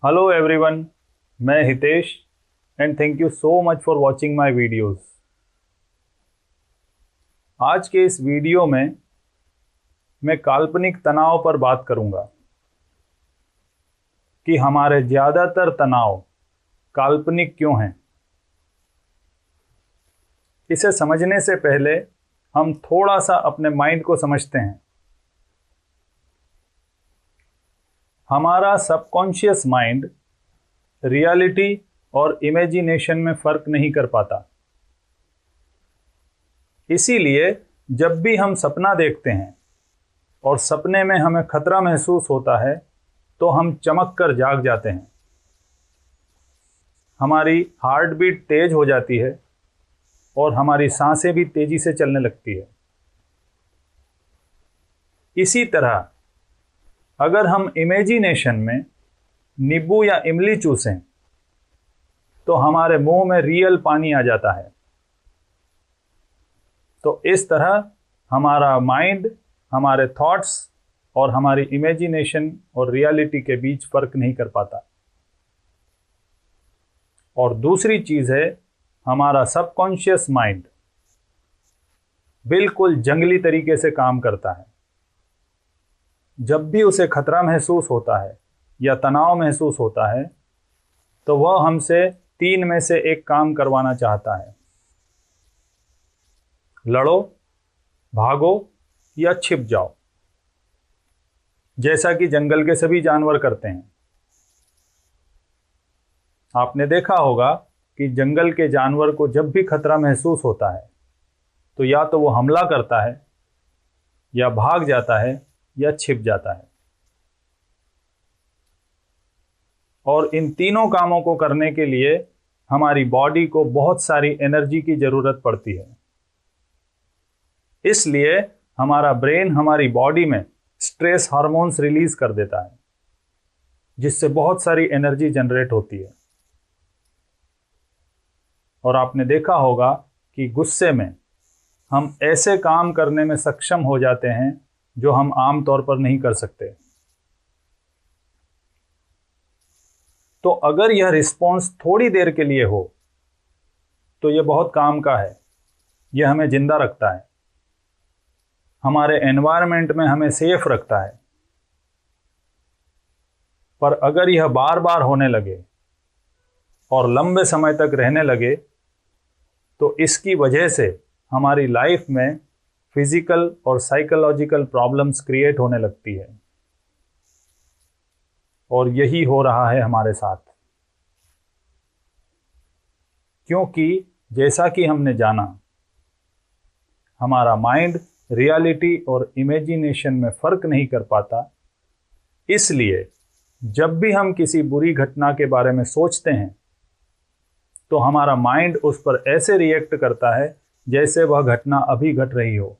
Hello everyone, मैं Hitesh and thank you so much for watching my videos. आज के इस वीडियो में मैं काल्पनिक तनाव पर बात करूंगा कि हमारे ज़्यादातर तनाव काल्पनिक क्यों हैं। इसे समझने से पहले हम थोड़ा सा अपने माइंड को समझते हैं। हमारा सबकॉन्शियस माइंड रियलिटी और इमेजिनेशन में फ़र्क नहीं कर पाता। इसीलिए जब भी हम सपना देखते हैं और सपने में हमें खतरा महसूस होता है तो हम चमक कर जाग जाते हैं। हमारी हार्ट बीट तेज हो जाती है और हमारी सांसें भी तेजी से चलने लगती है। इसी तरह अगर हम इमेजिनेशन में नींबू या इमली चूसें तो हमारे मुंह में रियल पानी आ जाता है। तो इस तरह हमारा माइंड, हमारे थॉट्स और हमारी इमेजिनेशन और रियलिटी के बीच फर्क नहीं कर पाता। और दूसरी चीज है, हमारा सबकॉन्शियस माइंड बिल्कुल जंगली तरीके से काम करता है। जब भी उसे खतरा महसूस होता है या तनाव महसूस होता है तो वह हमसे तीन में से एक काम करवाना चाहता है: लड़ो, भागो या छिप जाओ, जैसा कि जंगल के सभी जानवर करते हैं। आपने देखा होगा कि जंगल के जानवर को जब भी खतरा महसूस होता है तो या तो वो हमला करता है या भाग जाता है या छिप जाता है। और इन तीनों कामों को करने के लिए हमारी बॉडी को बहुत सारी एनर्जी की ज़रूरत पड़ती है। इसलिए हमारा ब्रेन हमारी बॉडी में स्ट्रेस हार्मोन्स रिलीज कर देता है, जिससे बहुत सारी एनर्जी जनरेट होती है। और आपने देखा होगा कि गुस्से में हम ऐसे काम करने में सक्षम हो जाते हैं जो हम आम तौर पर नहीं कर सकते। तो अगर यह रिस्पॉन्स थोड़ी देर के लिए हो तो यह बहुत काम का है। यह हमें जिंदा रखता है, हमारे एनवायरनमेंट में हमें सेफ रखता है। पर अगर यह बार बार होने लगे और लंबे समय तक रहने लगे तो इसकी वजह से हमारी लाइफ में फिजिकल और साइकोलॉजिकल प्रॉब्लम्स क्रिएट होने लगती है। और यही हो रहा है हमारे साथ, क्योंकि जैसा कि हमने जाना, हमारा माइंड रियलिटी और इमेजिनेशन में फ़र्क नहीं कर पाता। इसलिए जब भी हम किसी बुरी घटना के बारे में सोचते हैं तो हमारा माइंड उस पर ऐसे रिएक्ट करता है जैसे वह घटना अभी घट रही हो।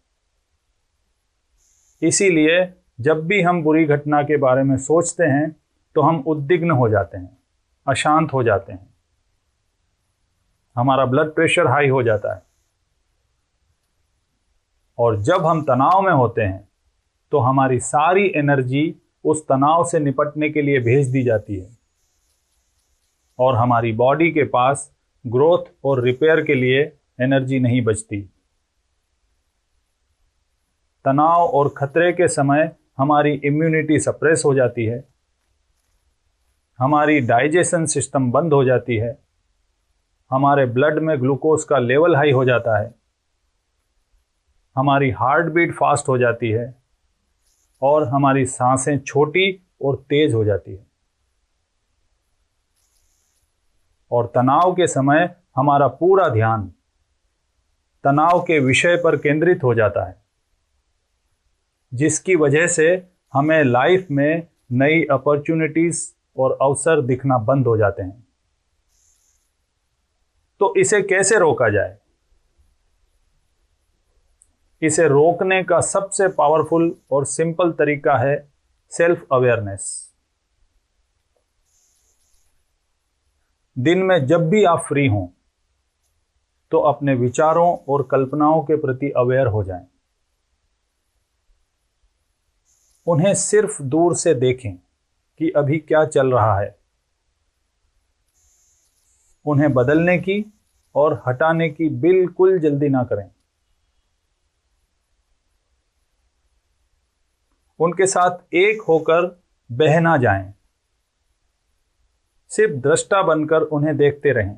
इसीलिए जब भी हम बुरी घटना के बारे में सोचते हैं तो हम उद्विग्न हो जाते हैं, अशांत हो जाते हैं, हमारा ब्लड प्रेशर हाई हो जाता है। और जब हम तनाव में होते हैं तो हमारी सारी एनर्जी उस तनाव से निपटने के लिए भेज दी जाती है और हमारी बॉडी के पास ग्रोथ और रिपेयर के लिए एनर्जी नहीं बचती। तनाव और खतरे के समय हमारी इम्यूनिटी सप्रेस हो जाती है, हमारी डाइजेशन सिस्टम बंद हो जाती है, हमारे ब्लड में ग्लूकोज का लेवल हाई हो जाता है, हमारी हार्ट बीट फास्ट हो जाती है और हमारी सांसें छोटी और तेज हो जाती है। और तनाव के समय हमारा पूरा ध्यान तनाव के विषय पर केंद्रित हो जाता है, जिसकी वजह से हमें लाइफ में नई अपॉर्चुनिटीज और अवसर दिखना बंद हो जाते हैं। तो इसे कैसे रोका जाए? इसे रोकने का सबसे पावरफुल और सिंपल तरीका है सेल्फ अवेयरनेस। दिन में जब भी आप फ्री हों तो अपने विचारों और कल्पनाओं के प्रति अवेयर हो जाएं। उन्हें सिर्फ दूर से देखें कि अभी क्या चल रहा है उन्हें बदलने की और हटाने की बिल्कुल जल्दी ना करें। उनके साथ एक होकर बह ना जाएं, सिर्फ दृष्टा बनकर उन्हें देखते रहें।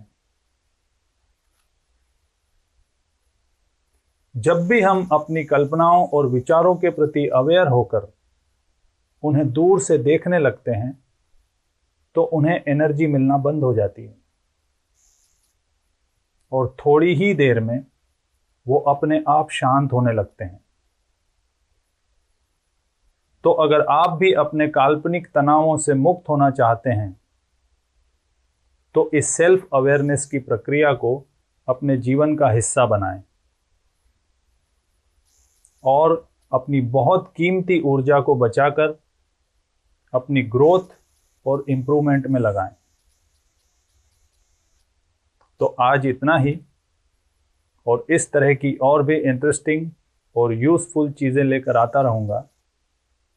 जब भी हम अपनी कल्पनाओं और विचारों के प्रति अवेयर होकर उन्हें दूर से देखने लगते हैं तो उन्हें एनर्जी मिलना बंद हो जाती है और थोड़ी ही देर में वो अपने आप शांत होने लगते हैं। तो अगर आप भी अपने काल्पनिक तनावों से मुक्त होना चाहते हैं तो इस सेल्फ अवेयरनेस की प्रक्रिया को अपने जीवन का हिस्सा बनाएं और अपनी बहुत कीमती ऊर्जा को बचाकर अपनी ग्रोथ और इंप्रूवमेंट में लगाएं। तो आज इतना ही, और इस तरह की और भी इंटरेस्टिंग और यूजफुल चीज़ें लेकर आता रहूँगा।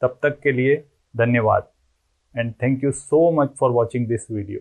तब तक के लिए धन्यवाद and thank you so much for watching this video.